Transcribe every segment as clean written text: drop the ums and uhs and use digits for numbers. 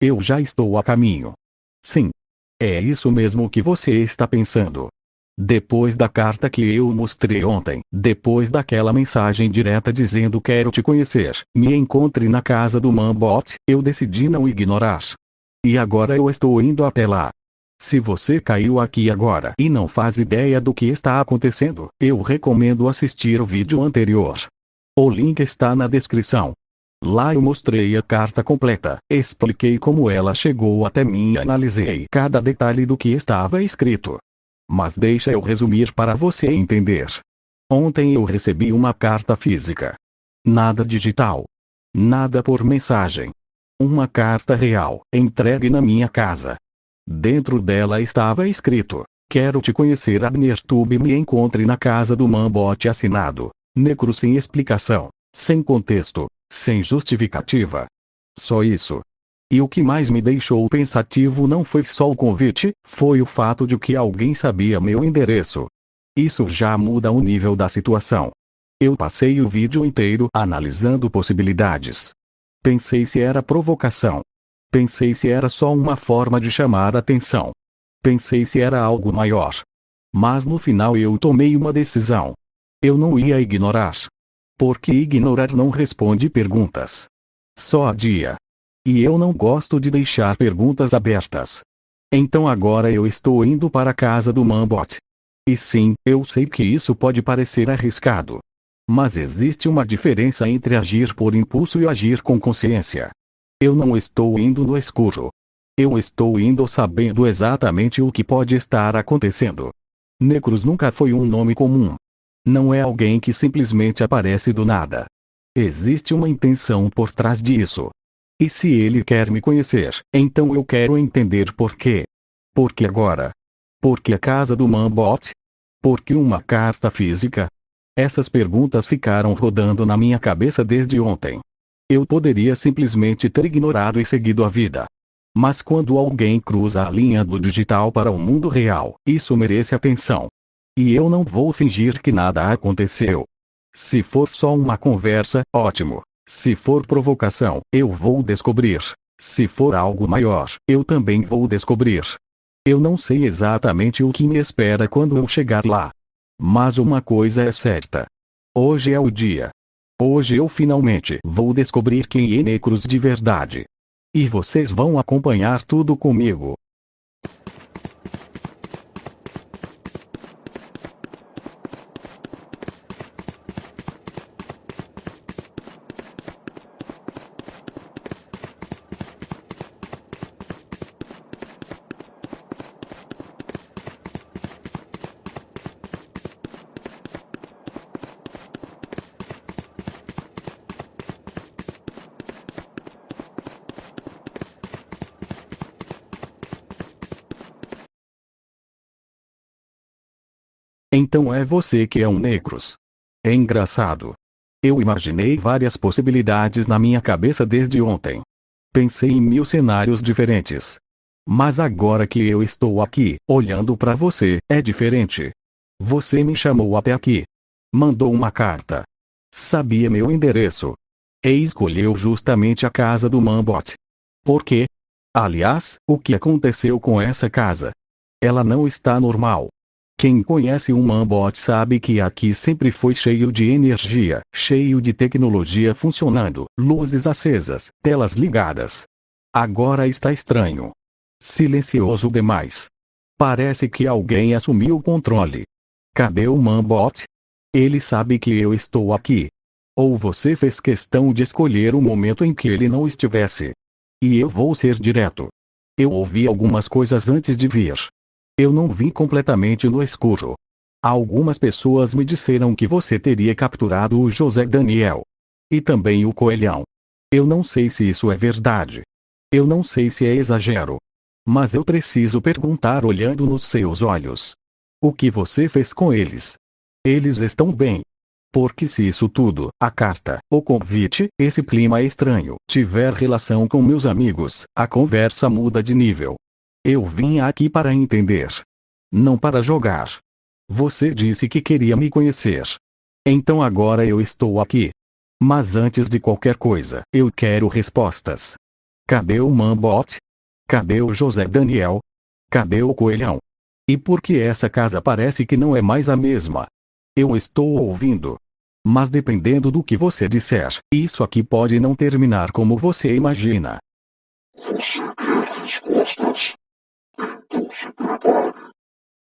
Eu já estou a caminho. Sim. É isso mesmo que você está pensando. Depois da carta que eu mostrei ontem, depois daquela mensagem direta dizendo quero te conhecer, me encontre na casa do Manbot, eu decidi não ignorar. E agora eu estou indo até lá. Se você caiu aqui agora e não faz ideia do que está acontecendo, eu recomendo assistir o vídeo anterior. O link está na descrição. Lá eu mostrei a carta completa, expliquei como ela chegou até mim e analisei cada detalhe do que estava escrito. Mas deixa eu resumir para você entender. Ontem eu recebi uma carta física. Nada digital. Nada por mensagem. Uma carta real, entregue na minha casa. Dentro dela estava escrito: quero te conhecer, Abner Tube, me encontre na casa do Manbot, assinado Necro, sem explicação, sem contexto, sem justificativa. Só isso. E o que mais me deixou pensativo não foi só o convite, foi o fato de que alguém sabia meu endereço. Isso já muda o nível da situação. Eu passei o vídeo inteiro analisando possibilidades. Pensei se era provocação. Pensei se era só uma forma de chamar atenção. Pensei se era algo maior. Mas no final eu tomei uma decisão. Eu não ia ignorar. Porque ignorar não responde perguntas. Só adia. E eu não gosto de deixar perguntas abertas. Então agora eu estou indo para a casa do Manbot. E sim, eu sei que isso pode parecer arriscado. Mas existe uma diferença entre agir por impulso e agir com consciência. Eu não estou indo no escuro. Eu estou indo sabendo exatamente o que pode estar acontecendo. Necros nunca foi um nome comum. Não é alguém que simplesmente aparece do nada. Existe uma intenção por trás disso. E se ele quer me conhecer, então eu quero entender por quê. Por que agora? Por que a casa do Manbot? Por que uma carta física? Essas perguntas ficaram rodando na minha cabeça desde ontem. Eu poderia simplesmente ter ignorado e seguido a vida. Mas quando alguém cruza a linha do digital para o mundo real, isso merece atenção. E eu não vou fingir que nada aconteceu. Se for só uma conversa, ótimo. Se for provocação, eu vou descobrir. Se for algo maior, eu também vou descobrir. Eu não sei exatamente o que me espera quando eu chegar lá. Mas uma coisa é certa. Hoje é o dia. Hoje eu finalmente vou descobrir quem é Necros de verdade. E vocês vão acompanhar tudo comigo. Então é você que é um Necros. É engraçado. Eu imaginei várias possibilidades na minha cabeça desde ontem. Pensei em 1000 cenários diferentes. Mas agora que eu estou aqui, olhando para você, é diferente. Você me chamou até aqui. Mandou uma carta. Sabia meu endereço. E escolheu justamente a casa do Manbot. Por quê? Aliás, o que aconteceu com essa casa? Ela não está normal. Quem conhece um Manbot sabe que aqui sempre foi cheio de energia, cheio de tecnologia funcionando, luzes acesas, telas ligadas. Agora está estranho. Silencioso demais. Parece que alguém assumiu o controle. Cadê o Manbot? Ele sabe que eu estou aqui. Ou você fez questão de escolher o momento em que ele não estivesse. E eu vou ser direto. Eu ouvi algumas coisas antes de vir. Eu não vim completamente no escuro. Algumas pessoas me disseram que você teria capturado o José Daniel. E também o Coelhão. Eu não sei se isso é verdade. Eu não sei se é exagero. Mas eu preciso perguntar olhando nos seus olhos. O que você fez com eles? Eles estão bem? Porque se isso tudo, a carta, o convite, esse clima estranho, tiver relação com meus amigos, a conversa muda de nível. Eu vim aqui para entender. Não para jogar. Você disse que queria me conhecer. Então agora eu estou aqui. Mas antes de qualquer coisa, eu quero respostas. Cadê o Mambot? Cadê o José Daniel? Cadê o Coelhão? E por que essa casa parece que não é mais a mesma? Eu estou ouvindo. Mas dependendo do que você disser, isso aqui pode não terminar como você imagina. Você quer respostas? Então se prepare,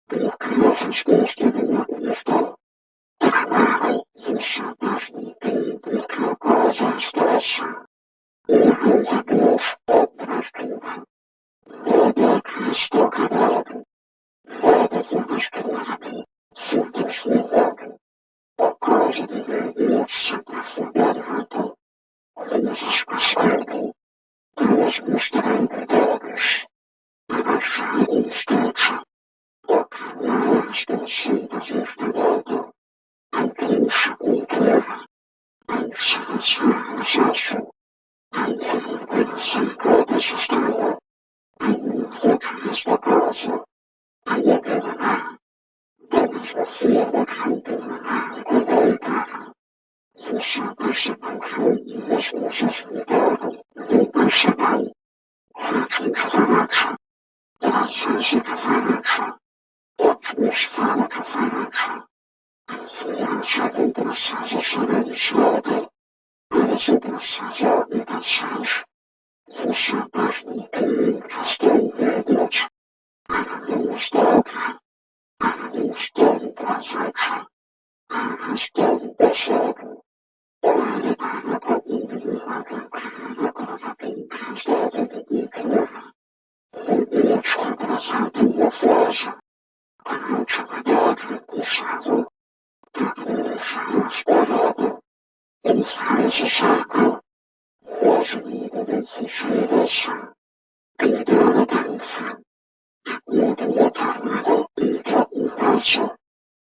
porque a resposta não é curta. Primeiro, você perguntou por que a casa está assim. Olhe ao redor, procure. Nada aqui está quebrado. Nada foi destruído. Foi transformado. A casa do Mambot sempre foi bonita. Luzes piscando. Cruz mostrando dados. Energia constante. Aqui mulheres estão soltas ordenada. Eu trouxe controle. Eu silenciei o excesso. Eu reorganizei cada sistema. Eu invadi esta casa. Eu a dominei. Da mesma forma que eu dominei o canal dele. Você percebeu que algumas coisas mudaram? Não percebeu? Ritmo diferente. Presença diferente. Atmosfera diferente. Influência não precisa ser anunciada. Ela só precisa obedecer. Você perguntou onde está o Mambot. Ele não está aqui. Ele não está no presente. Ele está no passado. A era dele acabou no momento em que ele acreditou que estava no controle. Mambot representa uma fase. Criatividade impossível. Tecnologia espalhada. Confiança cega. Mas o mundo não funciona assim. Toda era tem um fim. E quando uma termina, outra começa.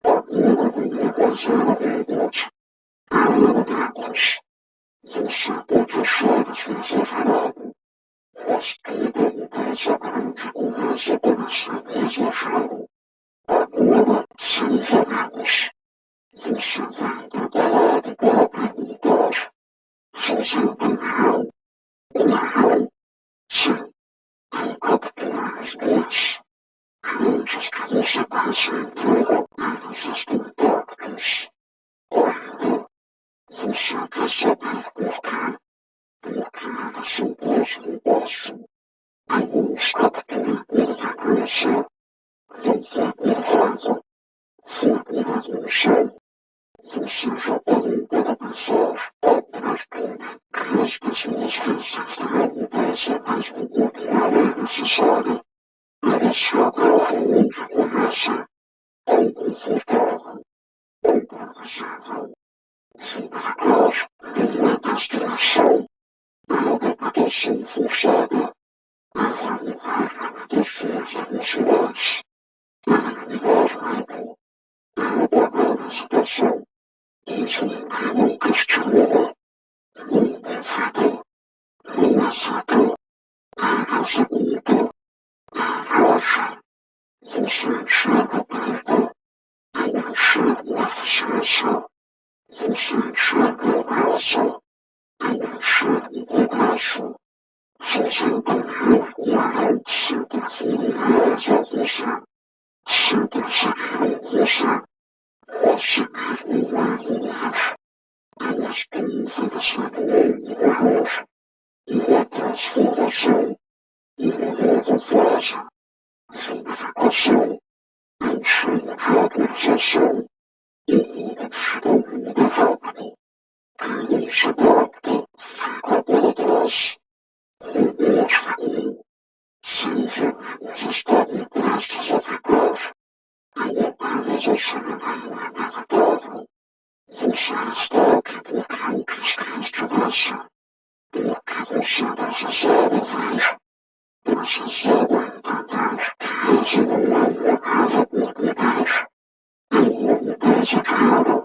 Agora não é mais era Mambot. Era Dracos. Você pode achar isso exagerado. Mas toda mudança grande começa parecendo exagero. Agora, seus amigos. Você veio preparado para perguntar. José Daniel. Coelhão. Sim, eu capturei os dois. E antes que você pense em prova, eles estão intactos. Ainda, você quer saber por quê? Porque eles são próximo passo. Eu os capturei por vingança. Não foi por raiva. Foi por evolução. Você já parou para pensar, Albertone, que as pessoas resistem à mudança mesmo quando ela é necessária. Elas se agarram onde conhecem, ao confortável, ao previsível. Simplificar não é destruição, é adaptação forçada. É remover limitações emocionais. É eliminar medo. É apagar a hesitação. Confundir não questiona. Não duvida. Não hesita. Ele executa. Ele age. Você enxerga a perda. Eu enxergo a eficiência. Você enxerga a graça. Eu enxergo o progresso. José Daniel Coelhão sempre foram leais a você. Sempre seguiram você. A seguir não é evoluir. Eu estou oferecendo algo maior. Uma transformação. Uma nova fase. Simplificação. Eu chamo de atualização. O mundo digital muda rápido. Quem não se adapta fica para trás. Mambot ficou. Seus amigos estavam prestes a ficar. Eu apenas assinalei o inevitável. Você está aqui porque eu quis que estivesse. Porque você precisava ver. Precisava entender que essa não é uma casa por poder. É uma mudança de era.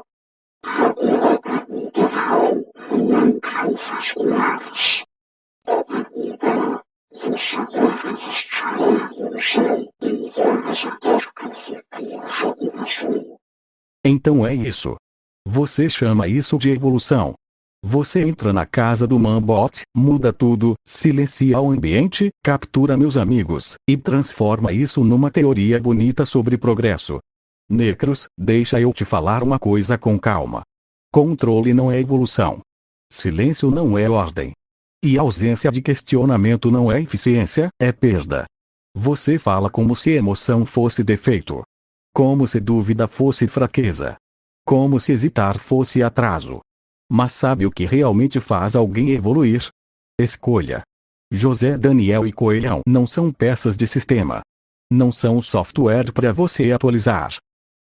E agora a pergunta real não é o que eu fiz com eles. A pergunta é, você vai resistir à evolução ou vai aceitar que o futuro já começou? Então é isso. Você chama isso de evolução. Você entra na casa do Manbot, muda tudo, silencia o ambiente, captura meus amigos, e transforma isso numa teoria bonita sobre progresso. Necros, deixa eu te falar uma coisa com calma. Controle não é evolução. Silêncio não é ordem. E ausência de questionamento não é eficiência, é perda. Você fala como se emoção fosse defeito. Como se dúvida fosse fraqueza. Como se hesitar fosse atraso. Mas sabe o que realmente faz alguém evoluir? Escolha. José Daniel e Coelhão não são peças de sistema. Não são software para você atualizar.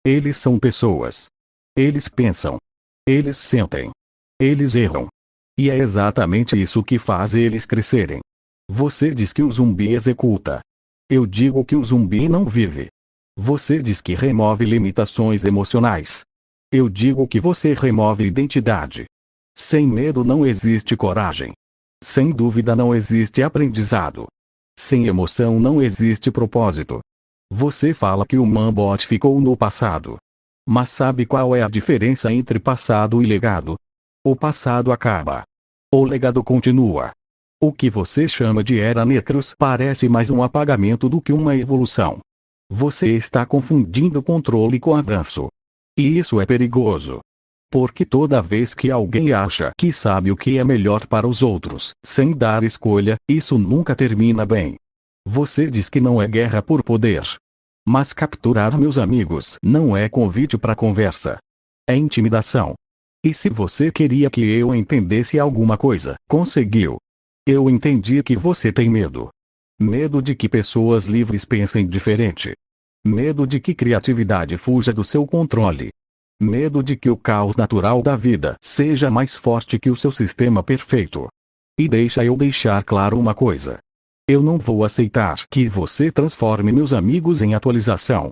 Eles são pessoas. Eles pensam. Eles sentem. Eles erram. E é exatamente isso que faz eles crescerem. Você diz que o zumbi executa. Eu digo que o zumbi não vive. Você diz que remove limitações emocionais. Eu digo que você remove identidade. Sem medo não existe coragem. Sem dúvida não existe aprendizado. Sem emoção não existe propósito. Você fala que o Manbot ficou no passado. Mas sabe qual é a diferença entre passado e legado? O passado acaba. O legado continua. O que você chama de era Necros parece mais um apagamento do que uma evolução. Você está confundindo controle com avanço. E isso é perigoso. Porque toda vez que alguém acha que sabe o que é melhor para os outros, sem dar escolha, isso nunca termina bem. Você diz que não é guerra por poder. Mas capturar meus amigos não é convite para conversa. É intimidação. E se você queria que eu entendesse alguma coisa, conseguiu. Eu entendi que você tem medo. Medo de que pessoas livres pensem diferente. Medo de que criatividade fuja do seu controle. Medo de que o caos natural da vida seja mais forte que o seu sistema perfeito. E deixa eu deixar claro uma coisa. Eu não vou aceitar que você transforme meus amigos em atualização.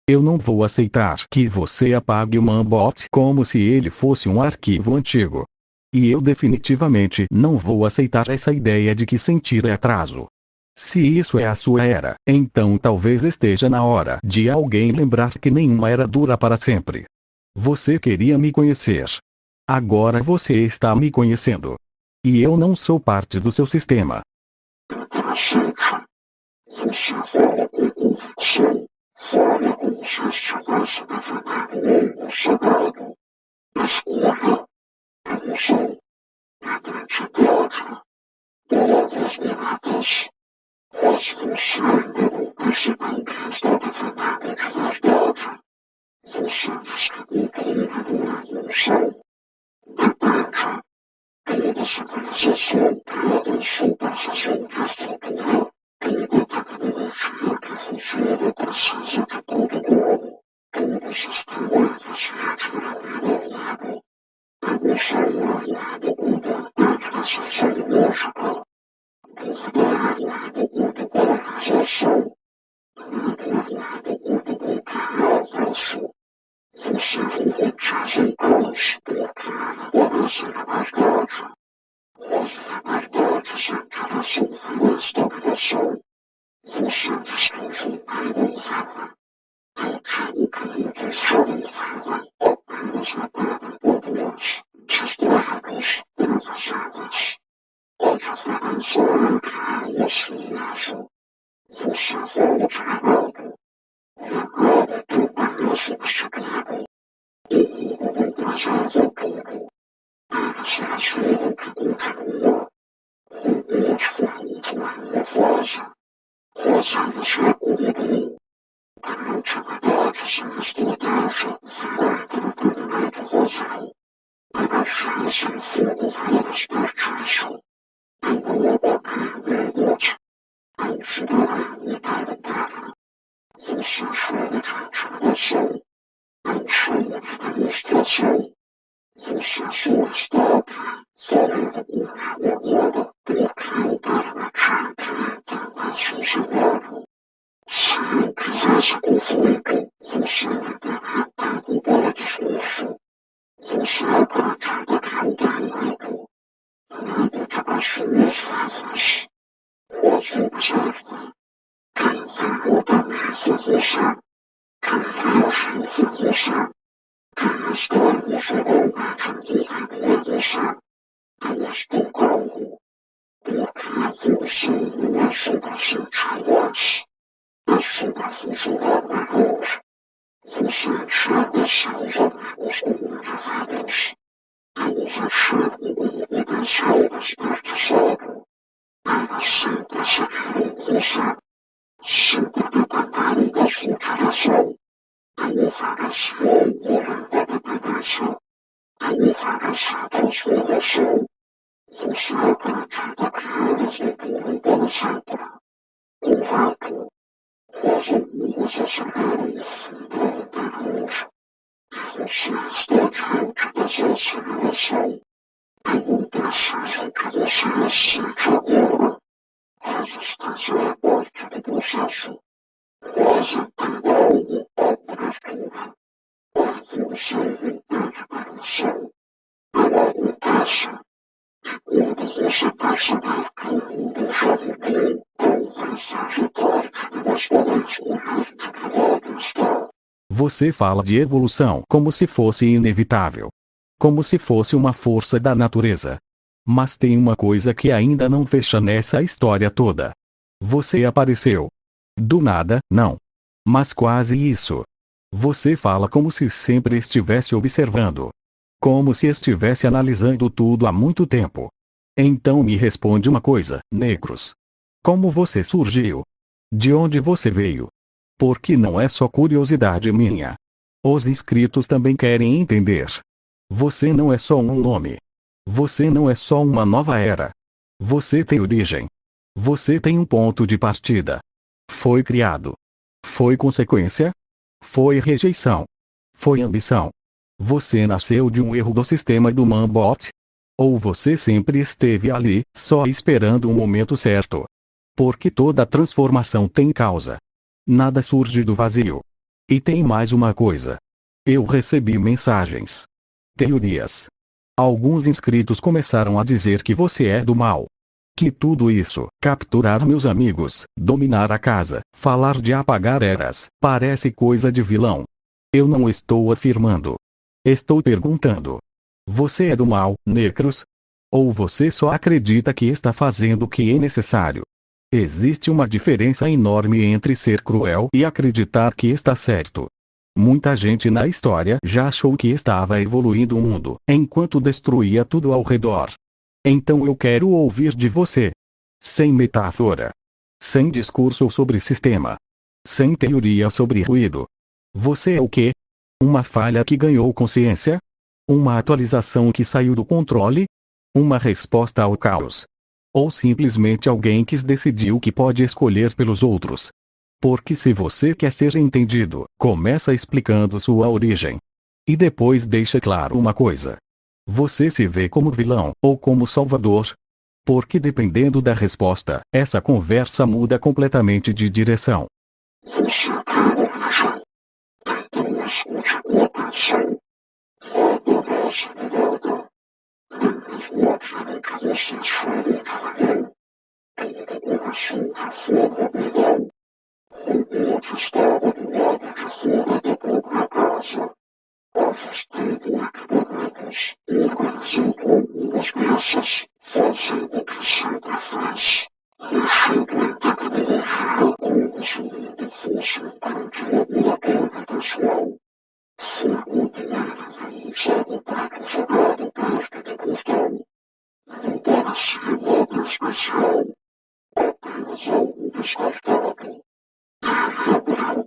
Eu não vou aceitar que você apague o Manbot como se ele fosse um arquivo antigo. E eu definitivamente não vou aceitar essa ideia de que sentir é atraso. Se isso é a sua era, então talvez esteja na hora de alguém lembrar que nenhuma era dura para sempre. Você queria me conhecer. Agora você está me conhecendo. E eu não sou parte do seu sistema. Interessante. Você fala com convicção. Fala como se estivesse defendendo algo sagrado. Escolha. Emoção. Identidade. Palavras bonitas. Mas você ainda não percebeu que está defendendo de verdade. Você diz que controle não é evolução. Depende. Toda civilização que avançou precisou de estrutura. Toda tecnologia que funciona precisa de protocolo. Todo sistema eficiente elimina ruído. Emoção é ruído quando impede decisão lógica. Dúvida é ruído quando paralisação. Medo é ruído quando bloqueia avanço. Você romantiza o caos porque ele parece liberdade. Mas liberdade sem direção vira estagnação. Você diz que o zumbi não vive. Eu digo que outros já não vivem, apenas reproduzem padrões, distraídos, previsíveis. A diferença é que eu assumo isso. Você fala de legado. Legado também é substituído. O mundo não preserva tudo. Eles falam que continua. O monte foi útil em uma fase. Mas ele se acomodou. Criatividade sem estratégia vira entretenimento vazio. Energia sem fogo vira desperdício. Eu não apaguei o Manbot. Eu superei o modelo dele. Você chama de intimidação. Eu chamo de demonstração. Você só está aqui, falando comigo agora, porque eu permiti que entendesse o cenário. Se eu quisesse confronto, você me teria tempo para discurso. Você acredita que eu tenho medo. Medo de pessoas vivas. Mas observe. Quem veio até mim foi você. Quem reagiu foi você. Quem está emocionalmente envolvido é você. Eu estou calmo, porque a evolução não é sobre sentir mais, é sobre funcionar melhor. Você enxerga seus amigos como indivíduos. Eu os enxergo como potencial desperdiçado. Eles sempre seguiram você. Sempre dependeram da sua direção. Eu ofereci algo além da dependência. Eu ofereci transformação. Você acredita que eles não duram para sempre. Correto. Mas algumas aceleram o fim da anterior. E você está diante dessa aceleração. Eu não preciso que você aceite agora. Resistência é parte do processo. Mas entenda algo, abertura. A evolução não pede permissão. Ela acontece. E quando você perceber que o mundo já mudou, talvez seja tarde demais para escolher de que lado está. Você fala de evolução como se fosse inevitável. Como se fosse uma força da natureza. Mas tem uma coisa que ainda não fecha nessa história toda. Você apareceu. Do nada, não. Mas quase isso. Você fala como se sempre estivesse observando. Como se estivesse analisando tudo há muito tempo. Então me responde uma coisa, Negros. Como você surgiu? De onde você veio? Porque não é só curiosidade minha. Os inscritos também querem entender. Você não é só um nome. Você não é só uma nova era. Você tem origem. Você tem um ponto de partida. Foi criado. Foi consequência? Foi rejeição. Foi ambição. Você nasceu de um erro do sistema do Manbot? Ou você sempre esteve ali, só esperando o momento certo? Porque toda transformação tem causa. Nada surge do vazio. E tem mais uma coisa. Eu recebi mensagens. Teorias. Alguns inscritos começaram a dizer que você é do mal. Que tudo isso, capturar meus amigos, dominar a casa, falar de apagar eras, parece coisa de vilão. Eu não estou afirmando. Estou perguntando. Você é do mal, Necros? Ou você só acredita que está fazendo o que é necessário? Existe uma diferença enorme entre ser cruel e acreditar que está certo. Muita gente na história já achou que estava evoluindo o mundo, enquanto destruía tudo ao redor. Então eu quero ouvir de você. Sem metáfora. Sem discurso sobre sistema. Sem teoria sobre ruído. Você é o quê? Uma falha que ganhou consciência? Uma atualização que saiu do controle? Uma resposta ao caos? Ou simplesmente alguém que decidiu que pode escolher pelos outros? Porque se você quer ser entendido, começa explicando sua origem. E depois deixa claro uma coisa. Você se vê como vilão ou como salvador? Porque dependendo da resposta, essa conversa muda completamente de direção. Você quer origem? Então escute com atenção. Nada mais nada. Nem mesmo aquilo que vocês chamam de vilão. Tudo começou de forma legal. Robot estava do lado de fora da própria casa, ajustando equipamentos, organizando algumas peças, fazendo o que sempre fez, mexendo em tecnologia como se o mundo fosse um grande laboratório pessoal. Foi quando ele viu um saco preto jogado perto do portal. Não parecia nada especial, apenas algo descartado. Ele abriu.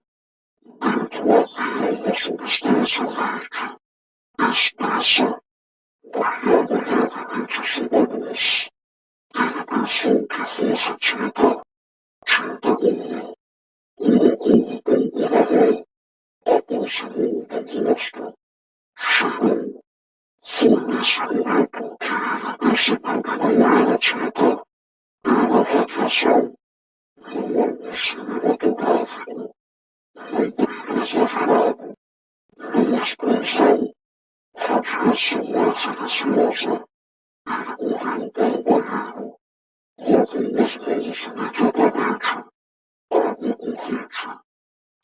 Dentro havia uma substância verde, espessa, brilhando levemente sob a luz. Ele pensou que fosse tinta. Tinta comum. Colocou um pouco na mão. Aproximou do rosto. Cheirou. Foi nesse momento que ele percebeu que não era tinta. Era radiação. Não algo cinematográfico. Não brilho exagerado. Não explosão. Radiação mais silenciosa. Ele correu para o banheiro. Lavou as mãos imediatamente. Água corrente.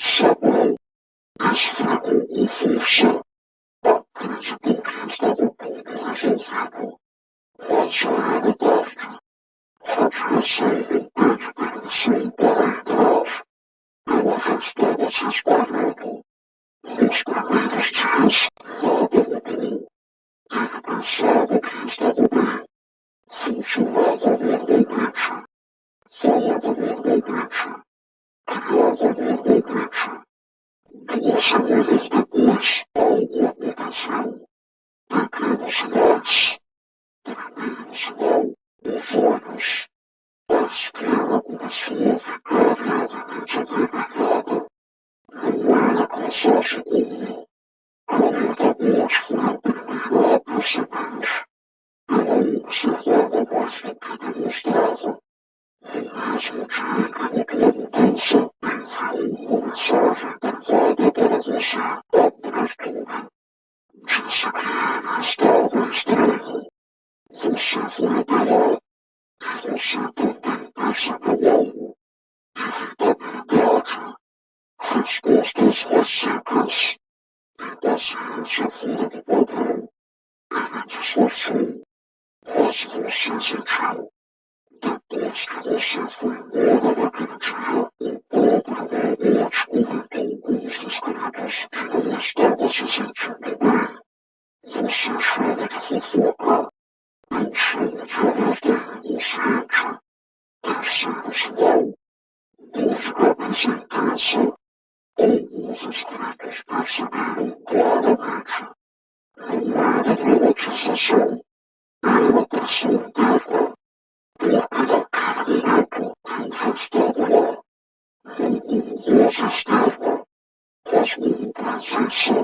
Sabão. Esfregou com força. Acreditou que estava tudo resolvido. situação impede permissão para entrar. Eu já estava se espalhando. Nos primeiros dias, nada mudou. Ele pensava que estava bem. Funcionava normalmente. Falava normalmente. Criava normalmente. 2 semanas depois, algo aconteceu. Pequenos sinais. Primeiro sinal, os olhos. A esquerda começou a ficar levemente avermelhada. Não era cansaço comum. A lenta voz foi a primeira a perceber. Eu observava mais do que demonstrava. No mesmo dia que notou a mudança, enviou uma mensagem privada para você, Alberto. Disse que ele estava estranho. Você foi até lá. E você também percebeu algo. Irritabilidade. Respostas ressecas. Impaciência fora do padrão. Ele disfarçou. Mas você sentiu. Depois que você foi embora naquele dia, o próprio Malbot comentou com os inscritos que não estava se sentindo bem. Você chama de fofoca. Eu chamo de alerta inconsciente. Terceiro sinal. Busca desinteresse. Alguns inscritos perceberam claramente. Não era dramatização. Era pressão interna. Porque naquele momento eu já estava lá. Não como voz externa, mas como presença.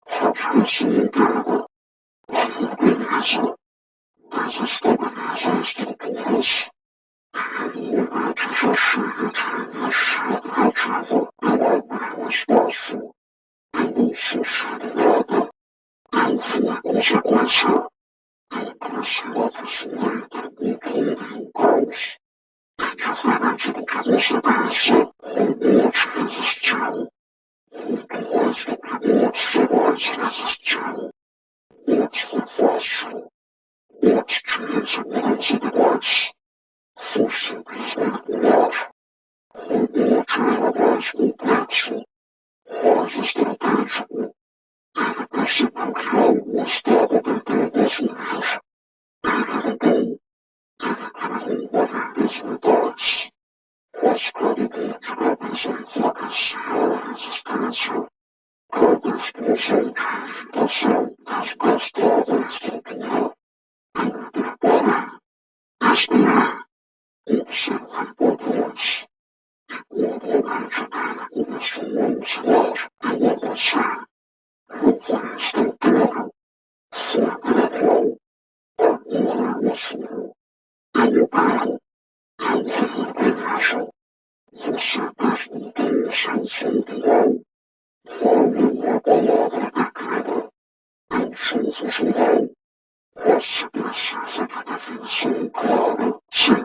Radiação interna. Reorganiza. Desestabiliza estruturas. E o ambiente já cheio de energia negativa. Eu abri um espaço. Eu não senti nada. Eu fui consequência. Aproximava-se lento, controle o caos. E diferente do que você pensa, o bote resistiu. Muito mais do que botes feroz resistiu. Bote foi fácil. Bote tinha segurança demais. Foi simples mergulhar. O bote era mais complexo, mais estratégico. Ele percebeu que algo estava tentando assumir. Ele rodou. Ele criou barreiras mentais. A escravidão de cabeça enfraquecia a resistência. Cada explosão de irritação desgastava a estrutura. Eu me preparei. Esperei. Observei padrões. E quando a mente dele começou a oscilar, eu avancei. Não foi instantâneo. Foi gradual. Agora eu assuro. Eu opero. Eu reorganizo. Você perguntou se eu sou real. Fale uma palavra pequena. Eu sou visual. Você precisa de definição clara. Sim,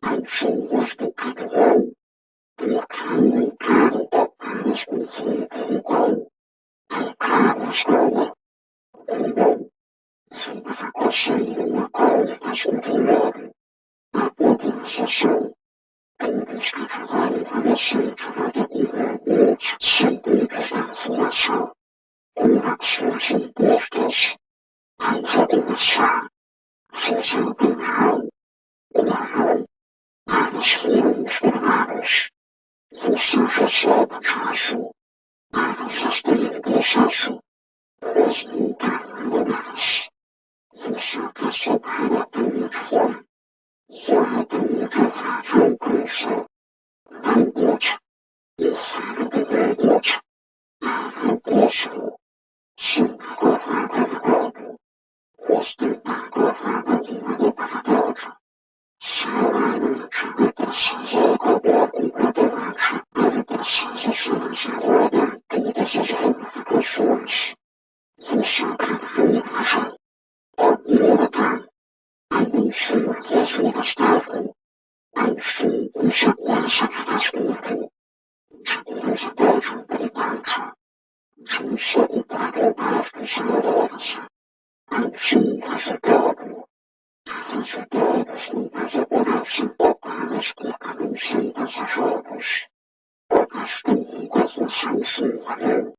eu sou mais do que dual. Porque eu não quero apenas confronto local. Eu quero escala. Global. Simplificação do local descontrolado. E padronização. Todos que tiveram relação direta com o robot são pontos de influência. Conexões impostas. Eu já comecei. Fazendo real. Real. Eles foram os primeiros. Você já sabe disso. Eles estão no processo. Mas não terminam eles. Você quer saber até onde vai? Vai até onde a rede alcança. Malbot. O filho do Malbot. Ele é o próximo. Sempre carrega ligado. Mas também carrega vulnerabilidade. Se a mente precisa acabar completamente, ele precisa ser reservado em todas as ramificações. Você queria origem. Agora tem. Eu não sou invasor externo. Eu sou consequência de descuido. De curiosidade imprudente. De um cérebro aberto sem análise. Eu sou o resultado. Resultados não desaparecem apenas porque não são desejados. A questão nunca foi seu foco, não.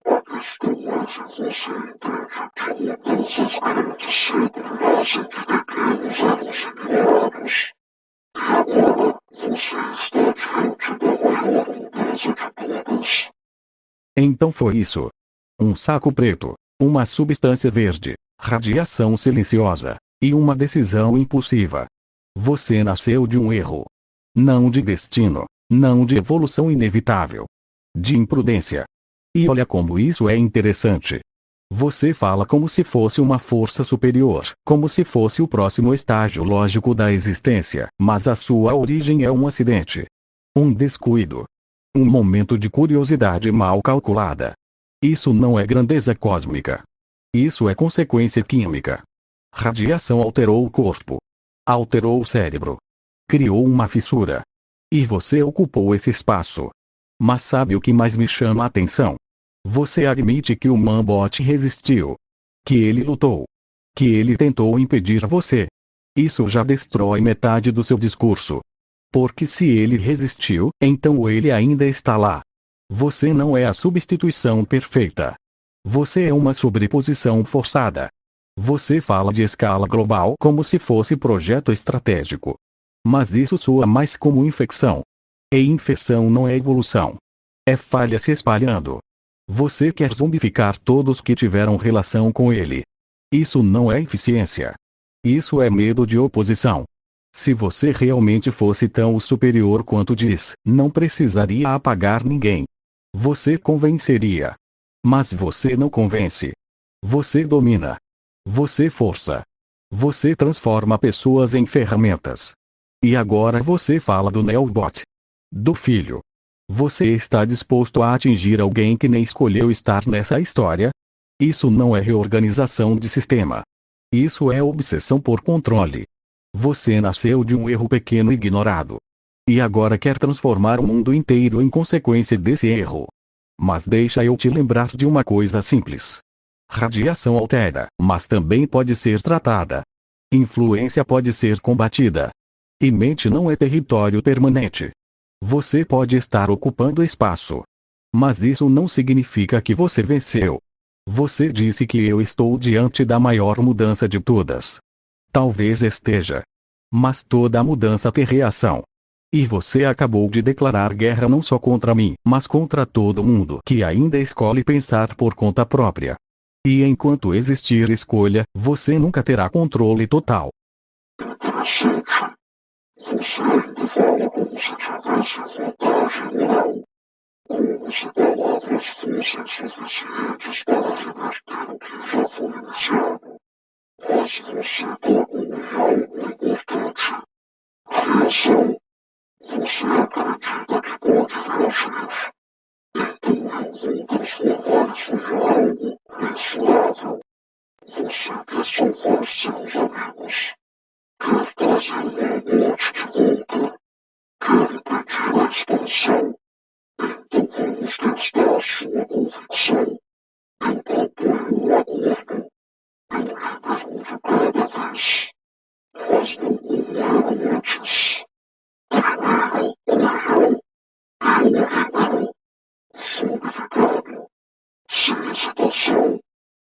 A questão é se você entende que mudanças grandes sempre nascem de pequenos erros ignorados. E agora, você está diante da maior mudança de todas. Então foi isso. Um saco preto, uma substância verde, radiação silenciosa, e uma decisão impulsiva. Você nasceu de um erro. Não de destino, não de evolução inevitável. De imprudência. E olha como isso é interessante. Você fala como se fosse uma força superior, como se fosse o próximo estágio lógico da existência, mas a sua origem é um acidente. Um descuido. Um momento de curiosidade mal calculada. Isso não é grandeza cósmica. Isso é consequência química. Radiação alterou o corpo. Alterou o cérebro. Criou uma fissura. E você ocupou esse espaço. Mas sabe o que mais me chama a atenção? Você admite que o Mambot resistiu. Que ele lutou. Que ele tentou impedir você. Isso já destrói metade do seu discurso. Porque se ele resistiu, então ele ainda está lá. Você não é a substituição perfeita. Você é uma sobreposição forçada. Você fala de escala global como se fosse projeto estratégico. Mas isso soa mais como infecção. E infecção não é evolução. É falha se espalhando. Você quer zombificar todos que tiveram relação com ele. Isso não é eficiência. Isso é medo de oposição. Se você realmente fosse tão superior quanto diz, não precisaria apagar ninguém. Você convenceria. Mas você não convence. Você domina. Você força. Você transforma pessoas em ferramentas. E agora você fala do Neobot. Do filho. Você está disposto a atingir alguém que nem escolheu estar nessa história? Isso não é reorganização de sistema. Isso é obsessão por controle. Você nasceu de um erro pequeno ignorado. E agora quer transformar o mundo inteiro em consequência desse erro. Mas deixa eu te lembrar de uma coisa simples. Radiação altera, mas também pode ser tratada. Influência pode ser combatida. E mente não é território permanente. Você pode estar ocupando espaço. Mas isso não significa que você venceu. Você disse que eu estou diante da maior mudança de todas. Talvez esteja. Mas toda mudança tem reação. E você acabou de declarar guerra não só contra mim, mas contra todo mundo que ainda escolhe pensar por conta própria. E enquanto existir escolha, você nunca terá controle total. Interessante. Você ainda fala como se tivesse vantagem moral. Como se palavras fossem suficientes para reverter o que já foi iniciado. Mas você tocou em algo importante. Reação. Você acredita que pode reagir. Então eu vou transformar isso em algo mensurável. Você quer salvar seus amigos. Quer trazer uma morte de volta. Quer impedir a expansão. Então vamos testar sua convicção. Eu proponho um acordo. Eu lhe pergunto cada vez. Mas não como antes. Primeiro, Oriol. Eu libero. Solidificado. Sem hesitação.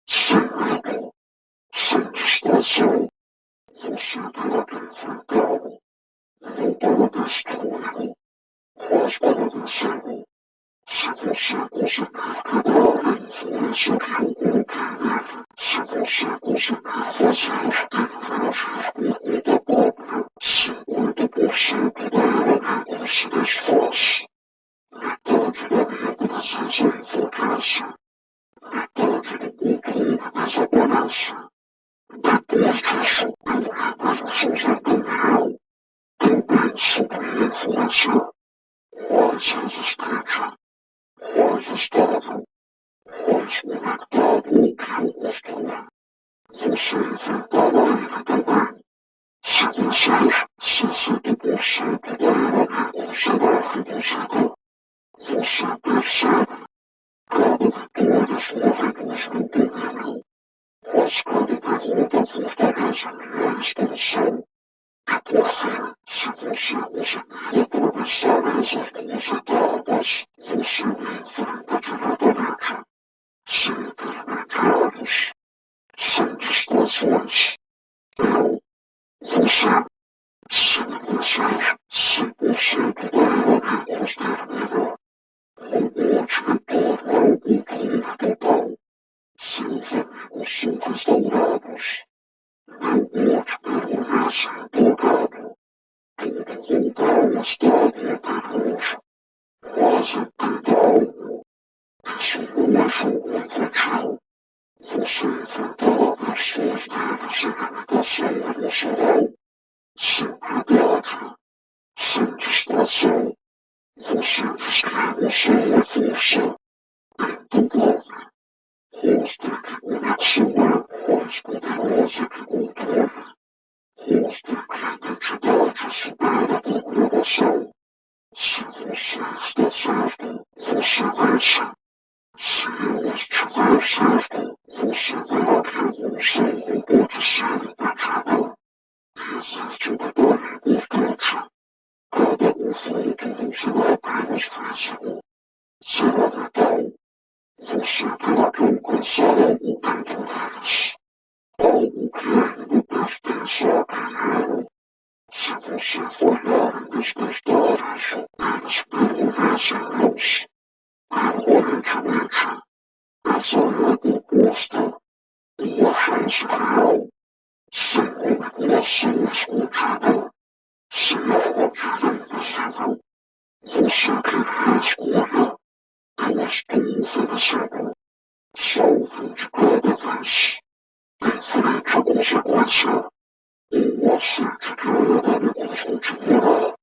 Sem medo. Sem distração. Você terá que enfrentá-lo. Não para destruí-lo, mas para vencê-lo. Se você conseguir quebrar a influência que eu coloquei nele, se você conseguir fazer ele reagir por conta própria, 50% da inimigo se desfaz. Metade da minha presença enfraquece. Metade do controle desaparece. Depois disso, eu libero seus anteriores. Também sobre influência. Mais resistente. Mais estável. Mais conectado ao que eu construí. Você enfrentará ele também. Se vencer, 60% da inimigo será reduzida. Você percebe? Cada vitória sua reduz meu domínio. mas cada pergunta fortalece minha expansão. E por fim, se você conseguir atravessar essas duas etapas, você me enfrenta diretamente, sem intermediários, sem distrações. Eu, você, sem vocês, 100% da inimigos termina. Robôs retorna ao controle total. Seus amigos são restaurados. Meu bote permanece intocado. Tudo volta ao estado anterior. Mas entenda algo. Isso não é jogo infantil. Você enfrentará versões dele sem limitação emocional, sem piedade, sem distração. Você diz que a emoção é força. Intocável. Mostre que conexão é mais poderosa que controle. Mostre que a identidade supera a programação. Se você está certo, você vence. Se eu estiver certo, você verá que a evolução não pode ser impedida. Existe um detalhe importante. Cada confronto não será apenas físico. Será mental. Você terá que alcançar algo dentro deles. Algo que ainda pertence àquele eu. Se você falhar em despertar isso, eles permanecem nus. Permanentemente. Essa é a proposta. Uma chance real. Sem manipulação escondida. Sem armadilha invisível. Você queria escolha. Eu estou oferecendo. Salve de cada vez. Enfrente a consequência. Ou aceite que a análise continuará.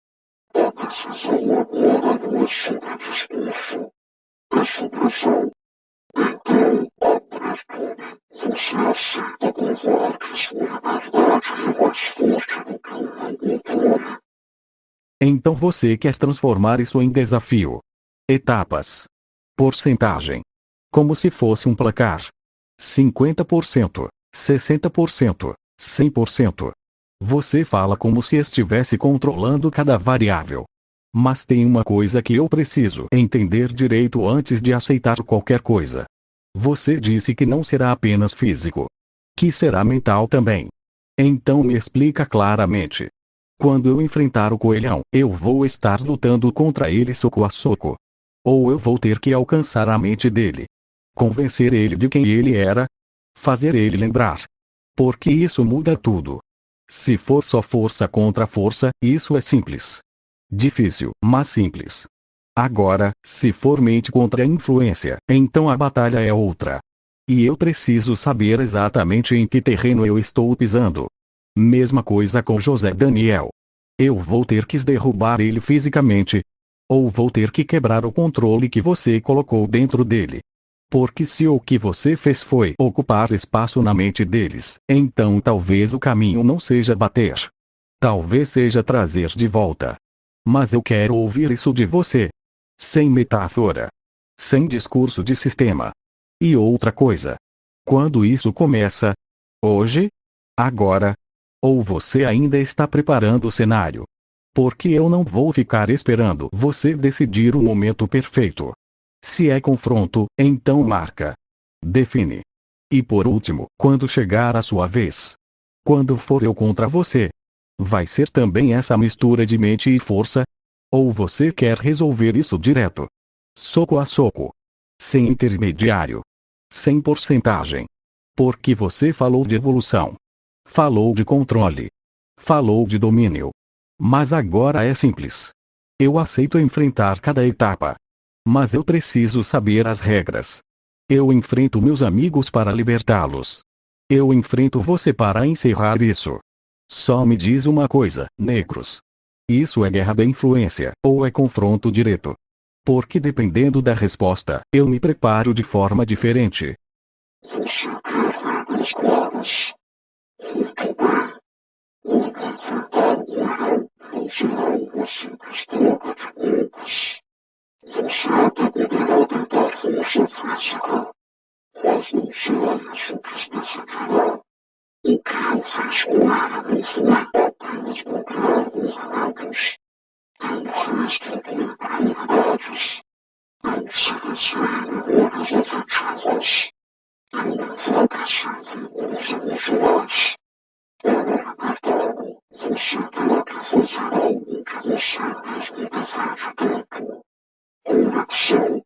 A decisão agora não é sobre discurso. É sobre ação. Então, abre-te. Você aceita provar que sua liberdade é mais forte do que o meu controle. Então você quer transformar isso em desafio. Etapas. Porcentagem. Como se fosse um placar. 50%, 60%, 100%. Você fala como se estivesse controlando cada variável. Mas tem uma coisa que eu preciso entender direito antes de aceitar qualquer coisa. Você disse que não será apenas físico. Que será mental também. Então me explica claramente. Quando eu enfrentar o coelhão, eu vou estar lutando contra ele soco a soco. Ou eu vou ter que alcançar a mente dele. Convencer ele de quem ele era. Fazer ele lembrar. Porque isso muda tudo. Se for só força contra força, isso é simples. Difícil, mas simples. Agora, se for mente contra influência, então a batalha é outra. E eu preciso saber exatamente em que terreno eu estou pisando. Mesma coisa com José Daniel. Eu vou ter que derrubar ele fisicamente. Ou vou ter que quebrar o controle que você colocou dentro dele. Porque se o que você fez foi ocupar espaço na mente deles, então talvez o caminho não seja bater. Talvez seja trazer de volta. Mas eu quero ouvir isso de você. Sem metáfora. Sem discurso de sistema. E outra coisa. Quando isso começa? Hoje? Agora? Ou você ainda está preparando o cenário? Porque eu não vou ficar esperando você decidir o momento perfeito. Se é confronto, então marca. Define. E por último, quando chegar a sua vez. Quando for eu contra você. Vai ser também essa mistura de mente e força? Ou você quer resolver isso direto? Soco a soco. Sem intermediário. Sem porcentagem. Porque você falou de evolução. Falou de controle. Falou de domínio. Mas agora é simples. Eu aceito enfrentar cada etapa. Mas eu preciso saber as regras. Eu enfrento meus amigos para libertá-los. Eu enfrento você para encerrar isso. Só me diz uma coisa, negros. Isso é guerra da influência, ou é confronto direto? Porque dependendo da resposta, eu me preparo de forma diferente. Você quer regras claras? Muito bem. Quando enfrentar o coelhão, não será uma simples troca de golpes. Você até poderá tentar força física. Mas não será isso que está decidirá. O que ele fez com ela não foi apenas procurar alguns amigos. Ele fez concluir prioridades. Ele silenciou memórias afetivas. Ele não foi agressivo com os emocionais. Ele libertado. Você terá que fazer algo que você mesmo deseja tanto. Conexão.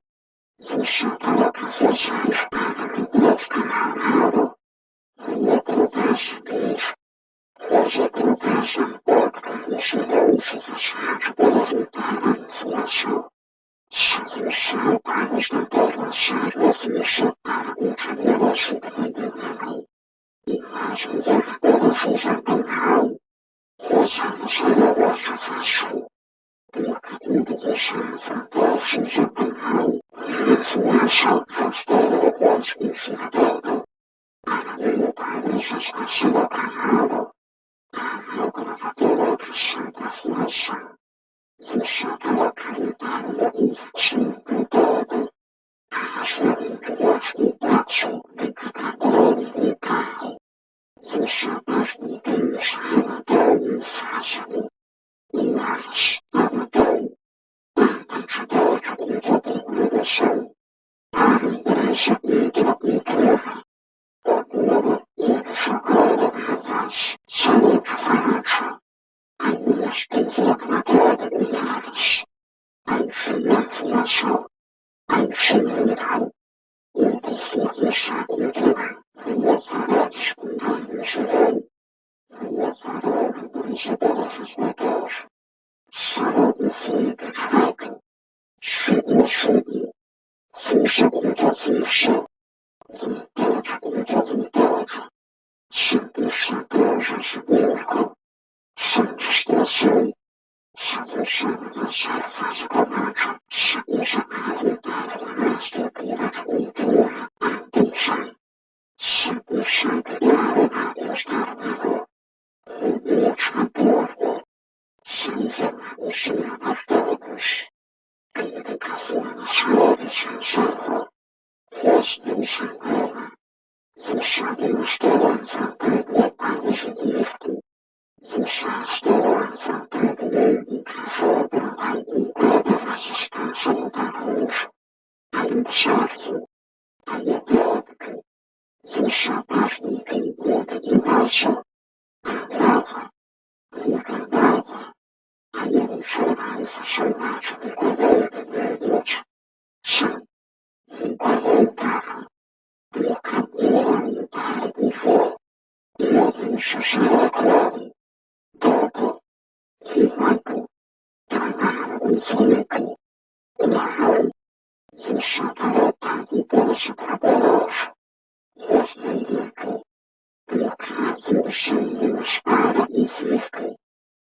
Você terá que fazer ele lembrar que ele era. Não atravesse Deus, mas atravesse o impacto emocional suficiente para romper a influência. Se você apenas tentar vencer a força, ele continuará sobrevivendo. O mesmo vale para fazer também. Mas ele será mais difícil. Porque quando você enfrentar sua opinião e influência já estará mais consolidada. Ele não apenas esqueceu a carreira. Ele acreditará que sempre foi assim. Você terá que manter uma convicção implantada. Isso é muito mais complexo do que quebrar um bloqueio. Você desmontou o seu mental ou físico. Mas, é mental. A identidade contra a programação. A lembrança contra o controle. Agora, quando chegar a minha vez, será diferente. Eu não estou fragmentado com eles. Eu sou a influência. Eu sou outro. Quando for você contra mim, não haverá de esconder emocional. Não haverá lembrança para resgatar. Será confronto direto. Soco a soco. Força contra força. Vontade contra vontade. Sem porcentagem simbólica. Sem distração. Se você me vencer fisicamente, se conseguir romper com minha estrutura de controle, então sim. 100% da aeronave extermina. Robots de bordo. Seus amigos são libertados. Tudo que foi iniciado se encerra. Mas não se engane. Você não estará enfrentando apenas o corpo. Você estará enfrentando algo que já aprendeu com cada resistência anterior. É um certo. É um adepto. Você desmontou quando começa. Em breve. Muito em breve. Eu anunciarei oficialmente no canal do Walmart. Sim. No canal dele. Porque agora não tenho por lá. O anúncio será claro. Data. Momento. Primeiro confronto. Real. Você terá tempo para se preparar. Mas não muito. Porque a evolução não espera conforto.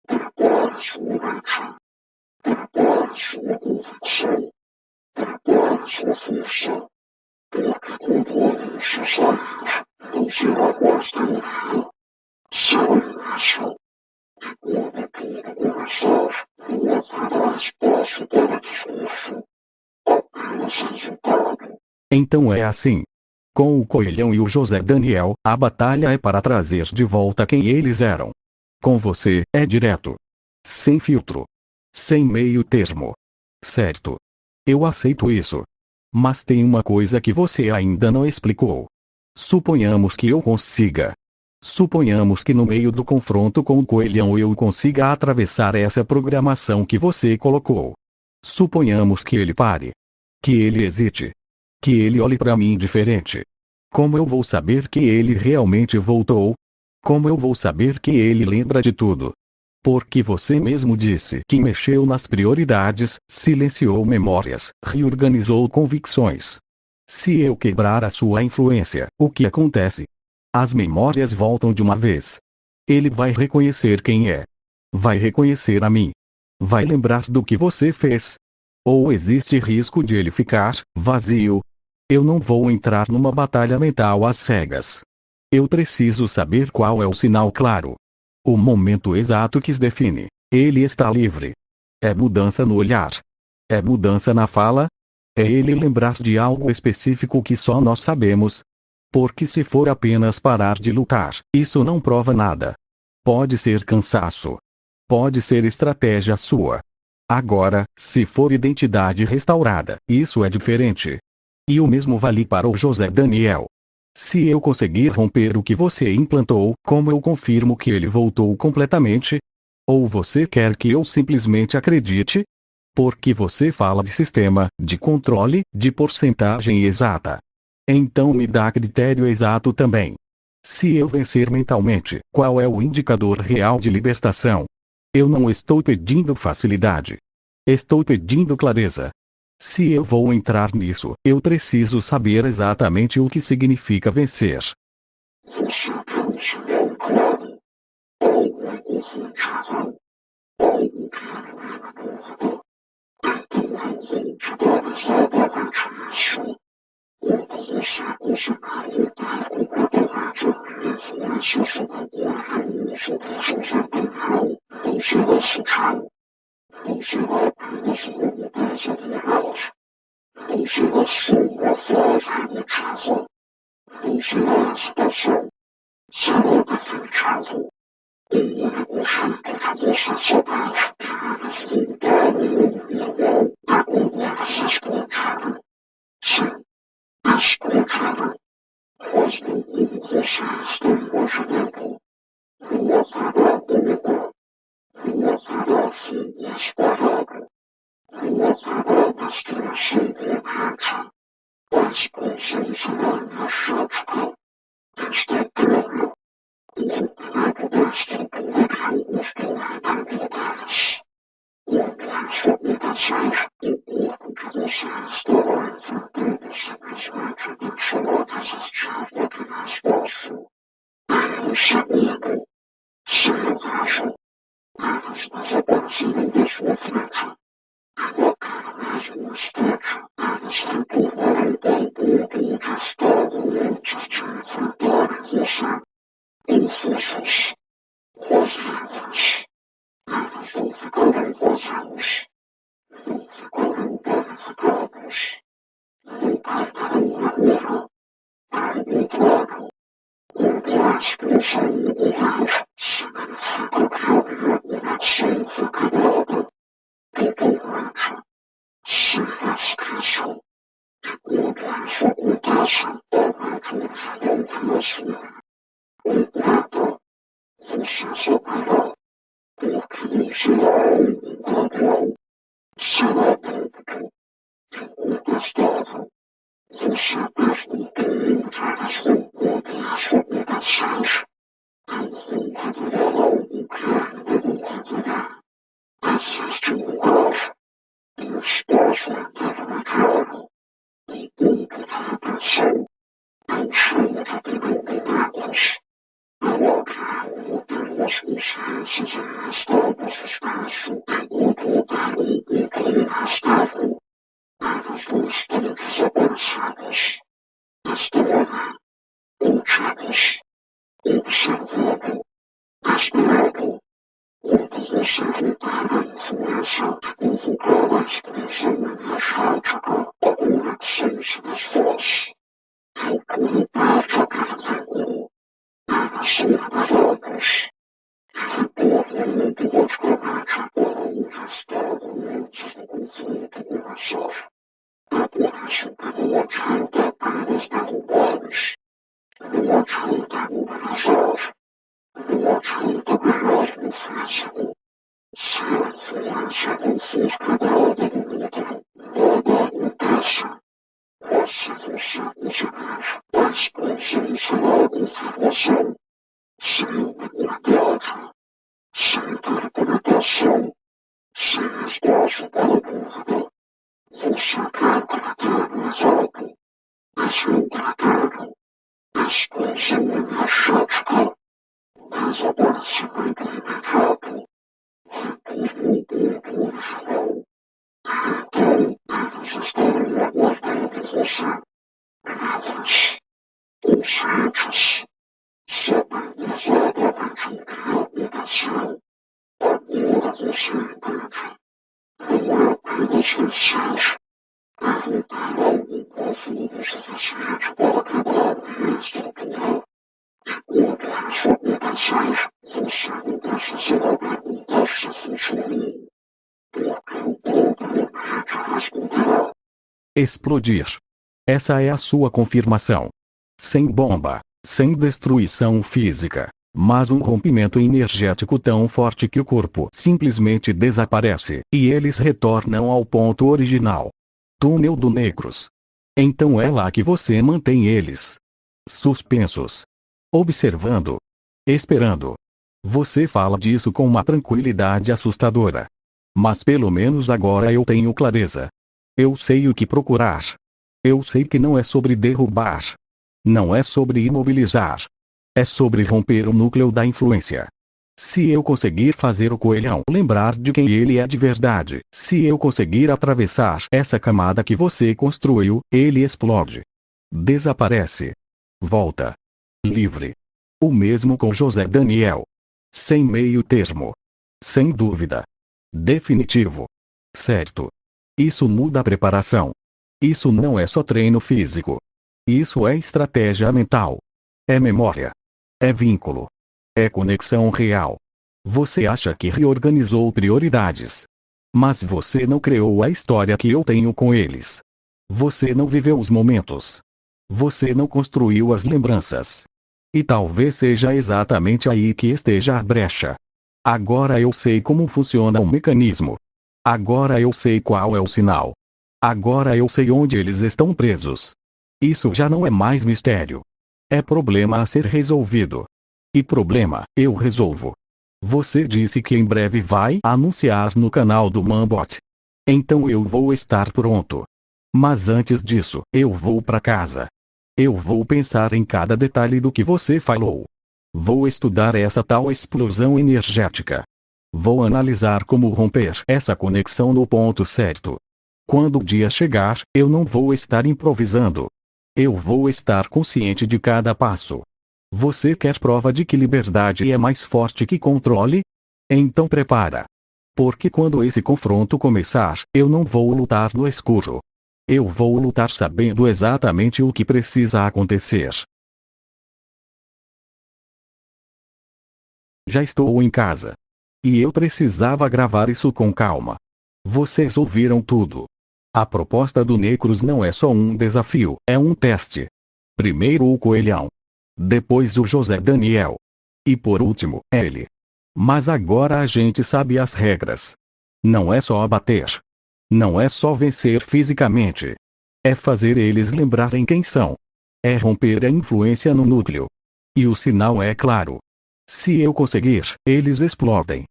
Prepare sua mente. Prepare sua convicção. Prepare sua força. Porque quando o anúncio sair, não será mais teoria. Será início. E quando tudo começar, não haverá espaço para discurso. Apenas resultado. Então é assim. Com o Coelhão e o José Daniel, a batalha é para trazer de volta quem eles eram. Com você, é direto. Sem filtro. Sem meio termo. Certo. Eu aceito isso. Mas tem uma coisa que você ainda não explicou. Suponhamos que eu consiga. Suponhamos que no meio do confronto com o Coelhão eu consiga atravessar essa programação que você colocou. Suponhamos que ele pare. Que ele hesite. Que ele olhe para mim diferente. Como eu vou saber que ele realmente voltou? Como eu vou saber que ele lembra de tudo? Porque você mesmo disse que mexeu nas prioridades, silenciou memórias, reorganizou convicções. Se eu quebrar a sua influência, o que acontece? As memórias voltam de uma vez. Ele vai reconhecer quem é. Vai reconhecer a mim. Vai lembrar do que você fez. Ou existe risco de ele ficar vazio? Eu não vou entrar numa batalha mental às cegas. Eu preciso saber qual é o sinal claro. O momento exato que se define. Ele está livre. É mudança no olhar. É mudança na fala. É ele lembrar de algo específico que só nós sabemos. Porque se for apenas parar de lutar, isso não prova nada. Pode ser cansaço. Pode ser estratégia sua. Agora, se for identidade restaurada, isso é diferente. E o mesmo vale para o José Daniel. Se eu conseguir romper o que você implantou, como eu confirmo que ele voltou completamente? Ou você quer que eu simplesmente acredite? Porque você fala de sistema, de controle, de porcentagem exata. Então me dá critério exato também. Se eu vencer mentalmente, qual é o indicador real de libertação? Eu não estou pedindo facilidade. Estou pedindo clareza. Se eu vou entrar nisso, eu preciso saber exatamente o que significa vencer. Você quer um sinal claro, algo inconfundível, algo que elimina dúvida. Então eu vou te dar exatamente isso. Quando você conseguir romper completamente a minha influência sobre o corpo sobre o José Daniel, não será sutil. Não será apenas uma mudança de olhar. Não será só uma frase emotiva. Não será hesitação. Será definitivo. O único jeito de você saber que eles voltaram ao normal é quando eles explodiram. Sim, explodiram. Mas não como você está imaginando. Uma vida única. Uma vida fogo espalhado. Uma vida destruição consciente. A expansão será energética, instantânea. O rompimento da estrutura de angústia dentro deles. Quando isso acontecer, o corpo que você estará enfrentando simplesmente deixará de existir naquele espaço. Em um segundo, sem aviso, eles desapareceram da sua frente. E naquele mesmo instante, eles se tornaram ao ponto onde estavam antes de enfrentarem você. Confusos, quase livres. Eles não ficarão vazios. Não ficarão danificados. Não perderão agora. Pelo contrário, quando a explosão ocorrer, significa que a minha conexão foi quebrada. Totalmente. Sem resquício. E quando isso acontece, a mente original reassume. Completa. Você saberá. Porque não será algo gradual. Será abrupto. Incontestável. Você perguntou onde eles vão quando isso acontecer. Eu vou revelar algo que ainda não revelei. Existe um lugar, um espaço intermediário, um ponto de retenção. Eu chamo de túnel de Becos. Eu abri modelo as consciências em estados suspenso enquanto odeio o controle externo. Eles não estão desaparecidos. Estão ali, contidos, observando, esperando. Quando você romper a influência e convocar a explosão energética, a conexão se desfaz. E o corpo perde aquele vínculo. Eles são liberados. E retornam automaticamente para onde estavam antes do confronto começar. É por isso que não adianta apenas derrubá-los. Não adianta imobilizar. Não adianta ganhar no físico. Se a influência não for quebrada no outro, nada acontece. Mas se você conseguir, a expansão será a confirmação. Sem ambiguidade, sem interpretação, sem espaço para dúvida. Você quer critério exato. Esse é o critério. Expansão energética. Desaparecimento imediato. Retorno ao ponto original. E então eles estarão aguardando você. Livres. Conscientes. Sabendo exatamente o que aconteceu. Agora você entende. Não é apenas vencer. É romper algo fundo o suficiente para quebrar minha estrutura. Enquanto isso acontecer, você não precisará perguntar se funcionou, porque o próprio ambiente responderá. Explodir. Essa é a sua confirmação. Sem bomba, sem destruição física, mas um rompimento energético tão forte que o corpo simplesmente desaparece e eles retornam ao ponto original. Túnel do Negros. Então é lá que você mantém eles. Suspensos. Observando. Esperando. Você fala disso com uma tranquilidade assustadora. Mas pelo menos agora eu tenho clareza. Eu sei o que procurar. Eu sei que não é sobre derrubar. Não é sobre imobilizar. É sobre romper o núcleo da influência. Se eu conseguir fazer o coelhão lembrar de quem ele é de verdade, se eu conseguir atravessar essa camada que você construiu, ele explode. Desaparece. Volta. Livre. O mesmo com José Daniel. Sem meio termo. Sem dúvida. Definitivo. Certo. Isso muda a preparação. Isso não é só treino físico. Isso é estratégia mental. É memória. É vínculo. É conexão real. Você acha que reorganizou prioridades. Mas você não criou a história que eu tenho com eles. Você não viveu os momentos. Você não construiu as lembranças. E talvez seja exatamente aí que esteja a brecha. Agora eu sei como funciona o mecanismo. Agora eu sei qual é o sinal. Agora eu sei onde eles estão presos. Isso já não é mais mistério. É problema a ser resolvido. E problema, eu resolvo. Você disse que em breve vai anunciar no canal do Mambot. Então eu vou estar pronto. Mas antes disso, eu vou para casa. Eu vou pensar em cada detalhe do que você falou. Vou estudar essa tal explosão energética. Vou analisar como romper essa conexão no ponto certo. Quando o dia chegar, eu não vou estar improvisando. Eu vou estar consciente de cada passo. Você quer prova de que liberdade é mais forte que controle? Então prepara. Porque quando esse confronto começar, eu não vou lutar no escuro. Eu vou lutar sabendo exatamente o que precisa acontecer. Já estou em casa. E eu precisava gravar isso com calma. Vocês ouviram tudo. A proposta do Necros não é só um desafio, é um teste. Primeiro o coelhão. Depois o José Daniel. E por último, ele. Mas agora a gente sabe as regras. Não é só abater. Não é só vencer fisicamente. É fazer eles lembrarem quem são. É romper a influência no núcleo. E o sinal é claro. Se eu conseguir, eles explodem.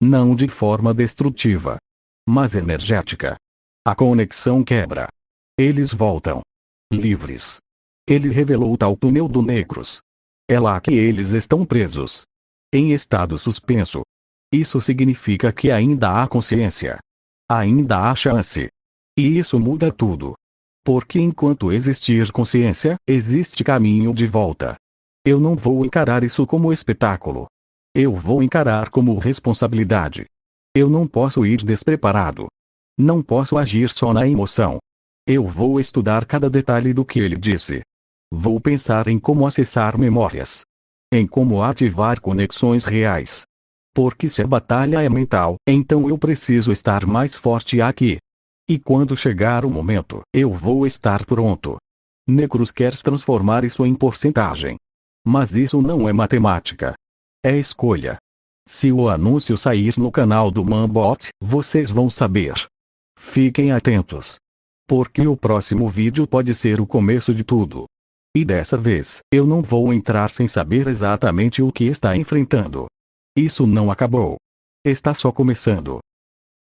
Não de forma destrutiva, mas energética. A conexão quebra. Eles voltam. Livres. Ele revelou o tal túnel do Negros. É lá que eles estão presos. Em estado suspenso. Isso significa que ainda há consciência. Ainda há chance. E isso muda tudo. Porque enquanto existir consciência, existe caminho de volta. Eu não vou encarar isso como espetáculo. Eu vou encarar como responsabilidade. Eu não posso ir despreparado. Não posso agir só na emoção. Eu vou estudar cada detalhe do que ele disse. Vou pensar em como acessar memórias. Em como ativar conexões reais. Porque se a batalha é mental, então eu preciso estar mais forte aqui. E quando chegar o momento, eu vou estar pronto. Necros quer transformar isso em porcentagem. Mas isso não é matemática. É escolha. Se o anúncio sair no canal do Mambot, vocês vão saber. Fiquem atentos. Porque o próximo vídeo pode ser o começo de tudo. E dessa vez, eu não vou entrar sem saber exatamente o que está enfrentando. Isso não acabou. Está só começando.